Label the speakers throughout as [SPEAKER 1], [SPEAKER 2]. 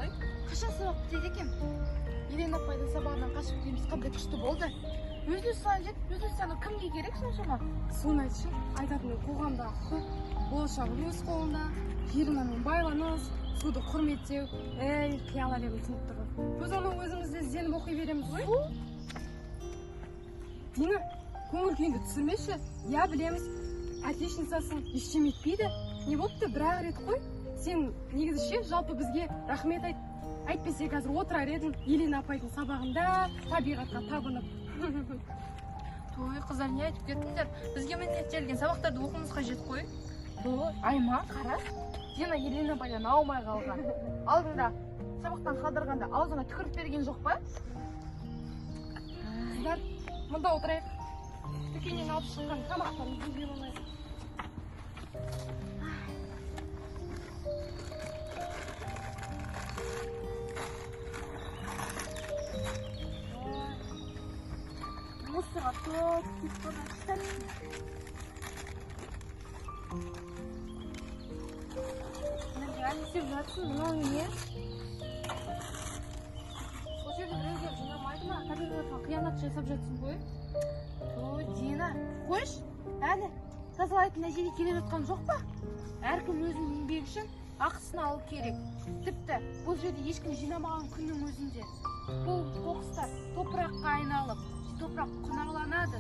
[SPEAKER 1] ғой.
[SPEAKER 2] Қашан сабақ бітеді екен? Елена апайдың сабағынан қашып кетеміз қандай күшті болды. Өзі саны кімге керек соншама?
[SPEAKER 1] Соны айтшы, айтатын қоғамда құқық, болашағың өз қолында, жеріңмен байланыс, суды құрметтеу, қиял әлемін түсініп тұрған. Біз оны өзімізде ізденіп оқи береміз ғой. Дина, көңіл күйіңді түсірмеші. Я, білеміз, отличницасың, ештеме етпейді. Не болыпты, бір-ақ рет қой. Сен негізі жалпы бізге рахмет айт. Әйтпесе қазір отырар едің Елена апайдың сабағында, табиғатқа табынып.
[SPEAKER 2] Той, қыздар, не айтып кеттіңдер? Бізге міндеттелген сабақтарды оқуымыз қажет қой. Айма, қара. Дина Елена апайдан аумай қалған. Алдында сабақтан қалдырғанда аузына түкіріп берген жоқ па?
[SPEAKER 1] Қыздар, мұнда отырайық. Дүкеннен алып шыққан тамақтарын жеп алайық.
[SPEAKER 2] Мусорға топ, киіп қойған не істеп жатсың, мынау не?
[SPEAKER 1] Сол жерде біреулер жинамайды ма? Табиғатқа қиянат жасап жатсың ғой.
[SPEAKER 2] Ой, Дина, қойш, әлі тазалайтын әжеге келе жатқан жоқ па? Әркім өзінің еңбегі үшін ақысын алу керек. Тіпті бұл жерде ешкім жинамаған күннің өзінде бұл қоқыстар топыраққа айналып, топырақ құнарланады.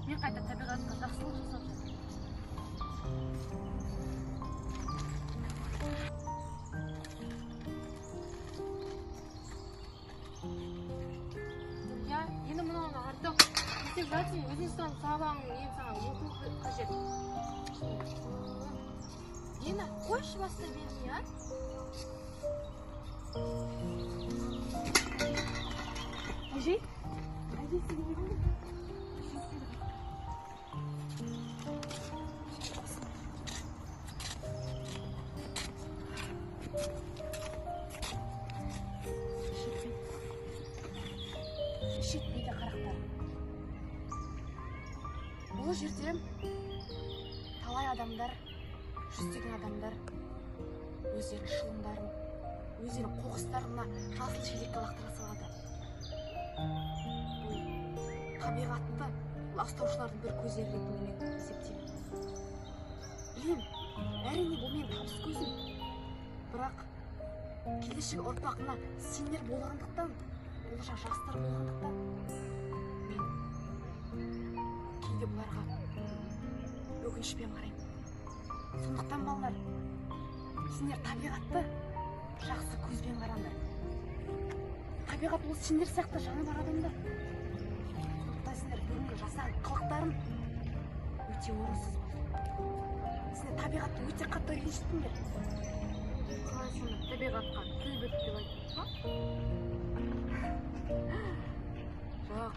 [SPEAKER 2] Мен қайта табиғатқа жақсылық жасап жатырмын.
[SPEAKER 1] Енді мынауны артық істеп жатсың, өзіңістан сабағың ең саған оқу қажет.
[SPEAKER 2] Дина, қойшы баста мені, а?
[SPEAKER 1] Әжей? Әжей сізге беремін.
[SPEAKER 2] Шетпейді қарақтар. Бұл жерде талай адамдар, жүздеген адамдар өздерінің шылымдарын, өздерінің қоқыстарына жасыл желекке лақтыра салады. Бұл табиғатты ластаушылардың бір көздері ретінде мен есептеймін. Білем, әрине бұл мен табыс көзім. Бірақ келешек ұрпағына сендер болғандықтан, болашақ жастар болғандықтан, мен кейде бұларға өкінішпен қараймын. Сондықтан балалар, сендер табиғатты жақсы көзбен қараңдар. Табиғат ол сендер сияқты жаны бар адамдар. Сондықтан сендер бүгінгі жасаған қылықтарың өте орынсыз болды. Сендер табиғатты өте қатты ренжіттіңдер.
[SPEAKER 1] Қалай сені табиғатқа тіл бітіп деп айттың?
[SPEAKER 2] Жоқ,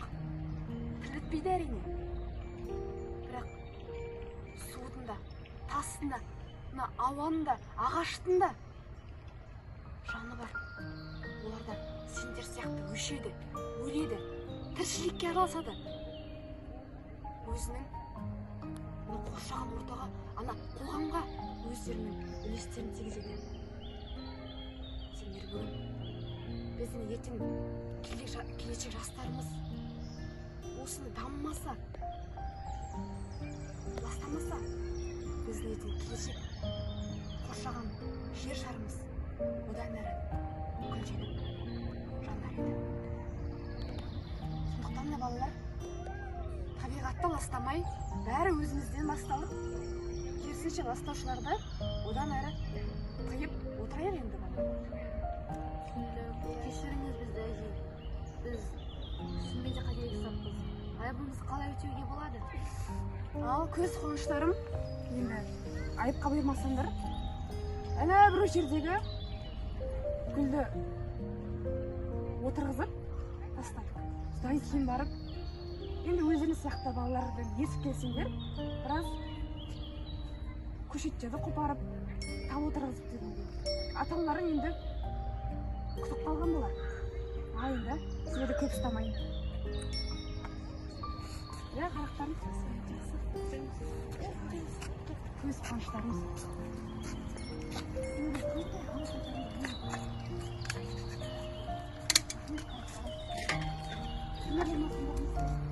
[SPEAKER 2] тіл бітпейді әрине. Бірақ судың да, тастың да, мына ауаның да, ағаштың да жаны бар. Олар да сендер сияқты өшеді, өледі, тіршілікке араласады. Өзінің қоршаған ортаға, ана қоғамға өздерінің үлестерін тигізеді. Сендер бүгін біздің ертең келешек жастарымыз осыны дамымаса, ластамаса, біздің ертең келешек қоршаған жер шарымыз одан әрі гүлденіп жанар еді. Сондықтан да балалар, табиғатты ластамай, бәрі өзімізден басталып, керісінше ластаушыларды одан әрі тыйып отырайық енді балалар.
[SPEAKER 1] Кешіріңіз бізді, әжей. Біз шынымен де қателік жасаппыз. Айыбымызды қалай өтеуге болады?
[SPEAKER 2] Ал көз қоныштарым,
[SPEAKER 1] Енді айыпқа бұйырмасаңдар, әне бір жердегі гүлді отырғызып тастадық. Содан кейін барып, енді өздеріңіз сияқты балаларды ертіп келсеңдер, біраз көшеттерді қопарып, тал отырғызып дегенде. Аталарың енді күтіп қалған болар. Ал енді сіздерді көп ұстамайын. Я қарақтарым көз қаныштарымыз. не болмасын